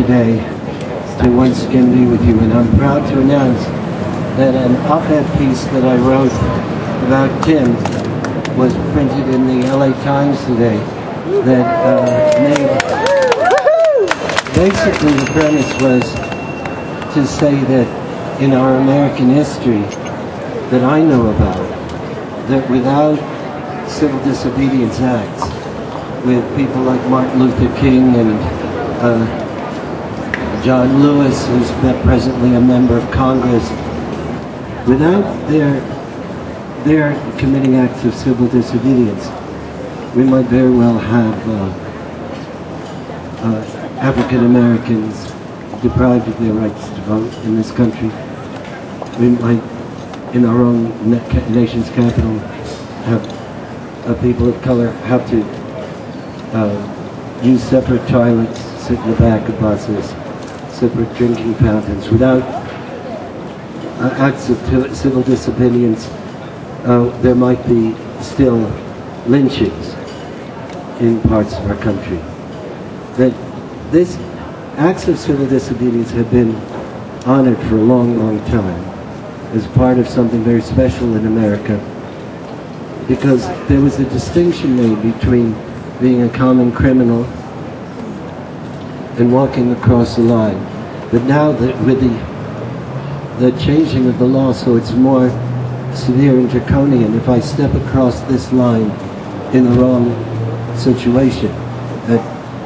today to once again be with you, and I'm proud to announce that an op-ed piece that I wrote about Tim was printed in the LA Times today that made... Basically the premise was to say that in our American history that I know about, that without civil disobedience acts, with people like Martin Luther King and John Lewis, who's presently a member of Congress, without their committing acts of civil disobedience, we might very well have African Americans deprived of their rights to vote in this country. We might, in our own nation's capital, have people of color have to use separate toilets, sit in the back of buses, separate drinking fountains. Without acts of civil disobedience, there might be still lynchings in parts of our country. That these acts of civil disobedience have been honored for a long, long time as part of something very special in America, because there was a distinction made between being a common criminal and walking across the line. But now that with the changing of the law, so it's more severe and draconian, if I step across this line in the wrong situation, at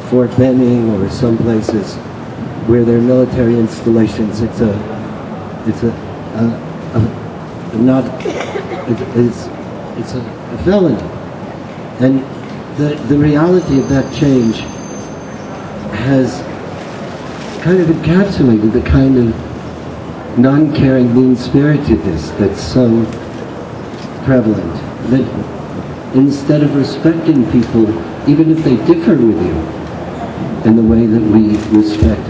Fort Benning or some places where there are military installations, it's a felony. And the reality of that change has kind of encapsulated the kind of non-caring mean-spiritedness that's so prevalent. That instead of respecting people, even if they differ with you, in the way that we respect,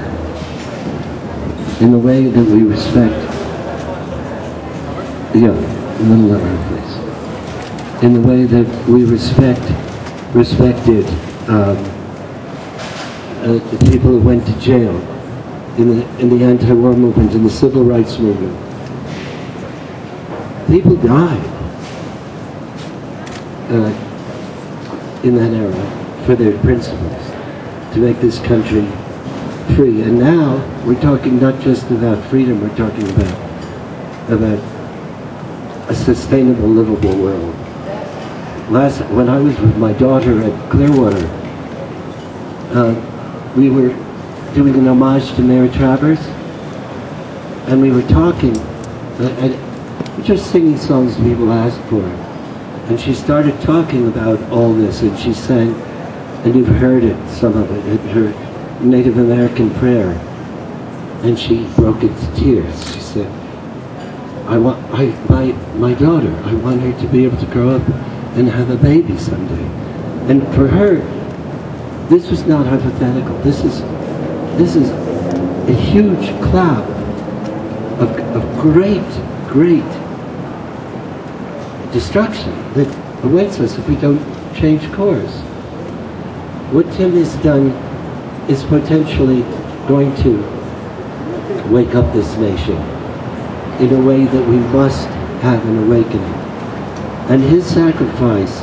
yeah, a little louder, please. In the way that we respected the people who went to jail in the anti-war movement, in the civil rights movement. People died in that era for their principles, to make this country free. And now we're talking not just about freedom, we're talking about a sustainable, livable world. When I was with my daughter at Clearwater, we were doing an homage to Mayor Travers, and we were talking, just singing songs people asked for. And she started talking about all this, and she sang, and you've heard it, some of it, her Native American prayer, and she broke into tears. She said, my daughter, I want her to be able to grow up and have a baby someday. And for her, this was not hypothetical. This is a huge cloud of great destruction that awaits us if we don't change course. What Tim has done is potentially going to wake up this nation in a way that we must have an awakening. And his sacrifice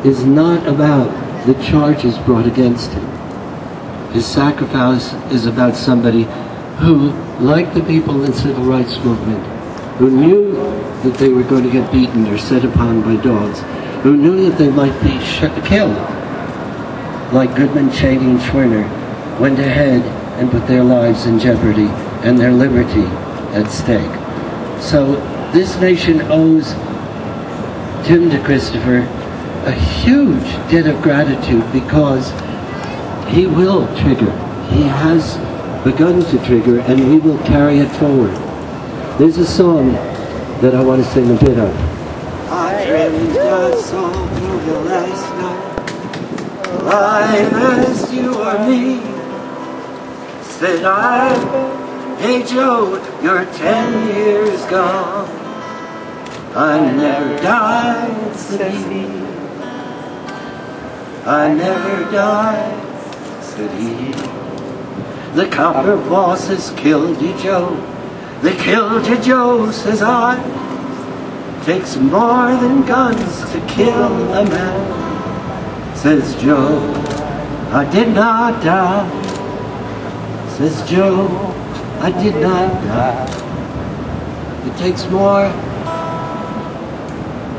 is not about the charges brought against him. His sacrifice is about somebody who, like the people in the civil rights movement, who knew that they were going to get beaten or set upon by dogs, who knew that they might be killed, like Goodman, Cheney, and Schwerner, went ahead and put their lives in jeopardy and their liberty at stake. So this nation owes Tim DeChristopher a huge debt of gratitude, because he will trigger. He has begun to trigger, and we will carry it forward. There's a song that I want to sing a bit of. I dreamed a song through the last night, alive as you or me. Said I, hey Joe, you're 10 years gone. I never died, said he. I never died, said he. The copper bosses killed you, Joe. They killed you, Joe, says I. Takes more than guns to kill a man, says Joe. I did not die, says Joe. I did not die. It takes more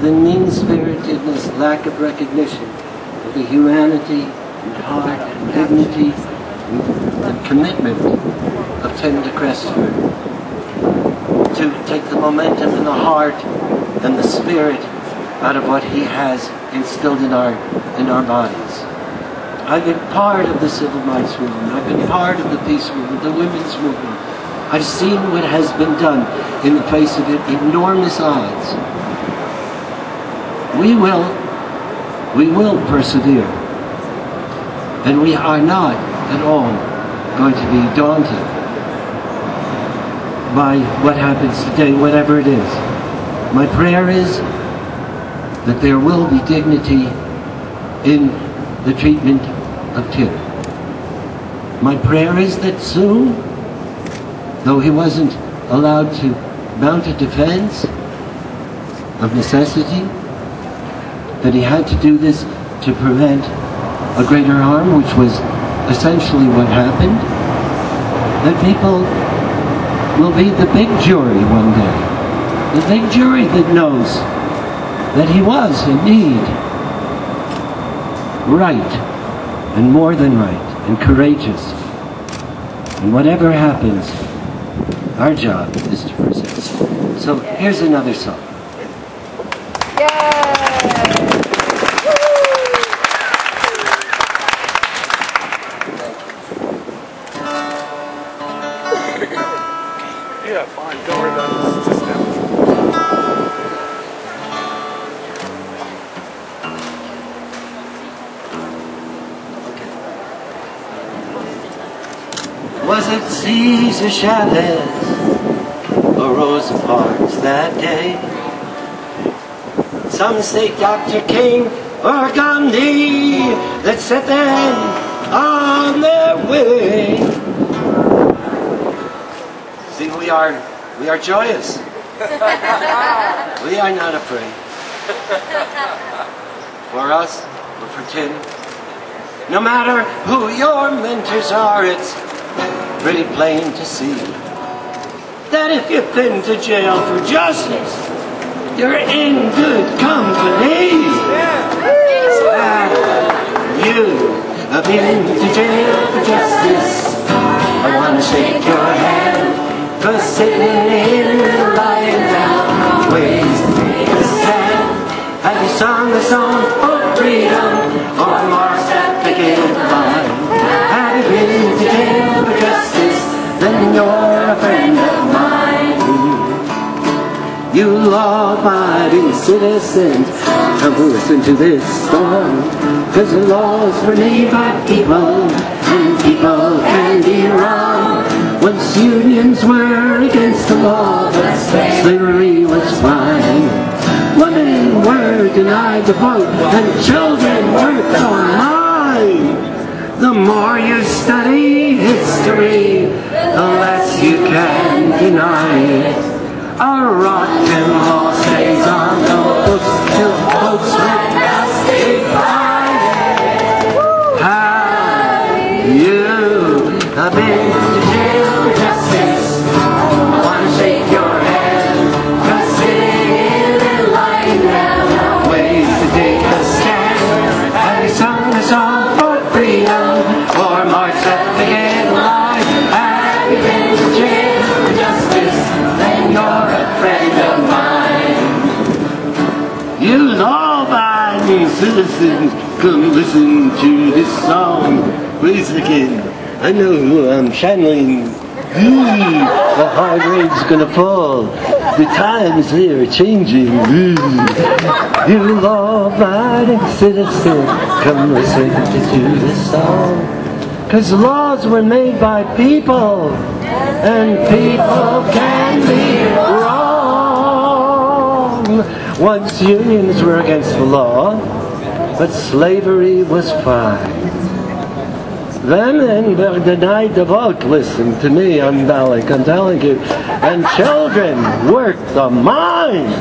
than mean-spiritedness, lack of recognition of the humanity and heart and dignity and commitment of DeChristopher to take the momentum and the heart and the spirit out of what he has instilled in our bodies. I've been part of the civil rights movement. I've been part of the peace movement, the women's movement. I've seen what has been done in the face of enormous odds. We will persevere. And we are not at all going to be daunted by what happens today, whatever it is. My prayer is that there will be dignity in the treatment of Tim. My prayer is that soon, though he wasn't allowed to mount a defense of necessity, that he had to do this to prevent a greater harm, which was essentially what happened, that people will be the big jury one day. The big jury that knows that he was indeed right, and more than right, and courageous. And whatever happens, our job is to persist. So here's another song. Yeah, fine. Don't worry about it. It's just them. Was it Caesar Chavez or Rosa Parks that day? Some say Dr. King or Gandhi that set them on their way. See, we are joyous. We are not afraid. For us, or for Tim, no matter who your mentors are, it's pretty plain to see that if you've been to jail for justice, you're in good company. You have been to jail for justice. I want to shake your hand, 'cause sitting in and lying down ways to make a stand. Have you sung a song for freedom or marched at the picket line? Have you been to jail for justice? Then you're a friend of mine. You law-abiding citizens, come listen to this song, 'cause the laws were made by people, and people can be wrong. Once unions were against the law, but slavery was fine. Women were denied the vote, and children were denied. The more you study history, the less you can deny it. A rotten law stays on the books till folks are justified. Have you been to jail for justice? I want to shake your hand, 'cause sitting in and lying down ways to take a stand. Have you sung a song for freedom or marched at the picket line? Have you been to jail for justice? Then you're a friend of mine. You law-abiding citizens, come listen to this song. Wait a second. I know who I'm channeling. The hard rain's gonna fall. The times, they are changing. You law-abiding citizen, come listen to this song. 'Cause laws were made by people, and people can be wrong. Once unions were against the law, but slavery was fine. Women were denied the vote. Listen to me, I'm telling you. And children work the mind.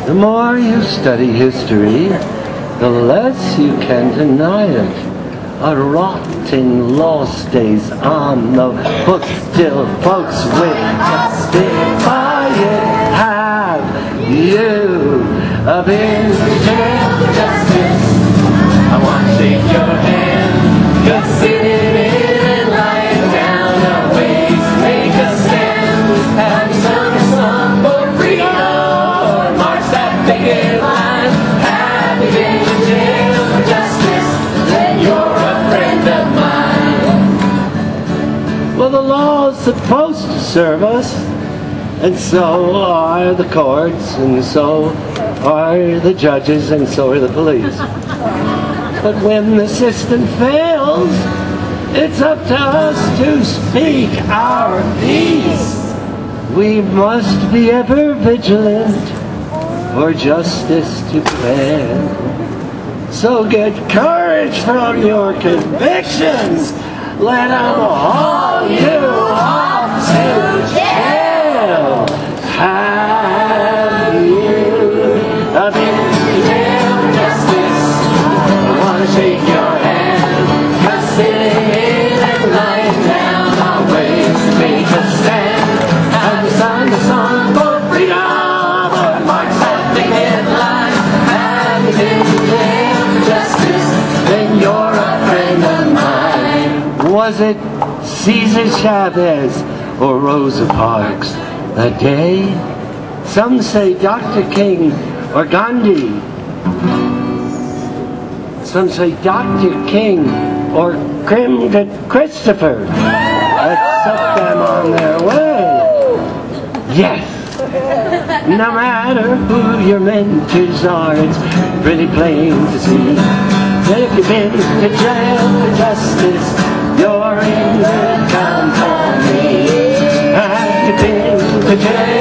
The more you study history, the less you can deny it. A rotting law stays on the books till folks will justify it. Have you been to jail for justice? I want to shake your hand. Just sitting in and lying down our ways to make a stand. Have you sung a song for freedom or marched that picket line? Have you been to jail for justice? Then you're a friend of mine. Well, the law is supposed to serve us, and so are the courts, and so are the judges, and so are the police. But when the system fails, it's up to us to speak our piece. We must be ever vigilant for justice to prevail. So get courage from your convictions. Let them haul you off to jail. Have you been to jail for justice? I want to shake your hand. Just sitting in and lying down our ways to make a stand. Have you sung a song for freedom or marched that picket line? Have you been to jail for justice? Then you're a friend of mine. Was it Cesar Chavez or Rosa Parks that day? Some say Dr. King or Gandhi. Some say Dr. King or DeChristopher that set them on their way. Yes, no matter who your mentors are, it's pretty plain to see that if you've been to jail for justice, you're in good company. Have you been to jail